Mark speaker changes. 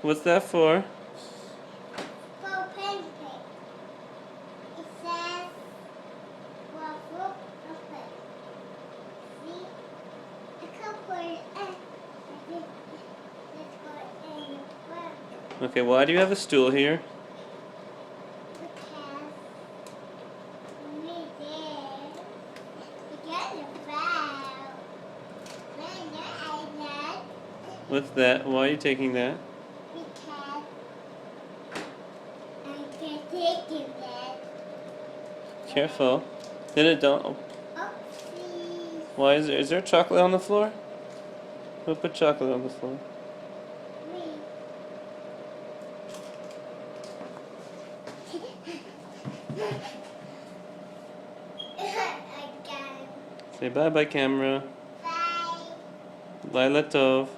Speaker 1: What's that for?
Speaker 2: For pancake. It says waffle okay. See? I can put it in. Let's go in the book.
Speaker 1: Okay, why do you have a stool here?
Speaker 2: Because we did. Because it's brown. When you're that.
Speaker 1: What's that? Why are you taking that?
Speaker 2: Because I can take it that.
Speaker 1: Careful. Then it don't.
Speaker 2: Oopsie.
Speaker 1: Why is there chocolate on the floor? Who put chocolate on the floor?
Speaker 2: Me. I got it.
Speaker 1: Say bye bye, camera.
Speaker 2: Bye.
Speaker 1: Laila Tov.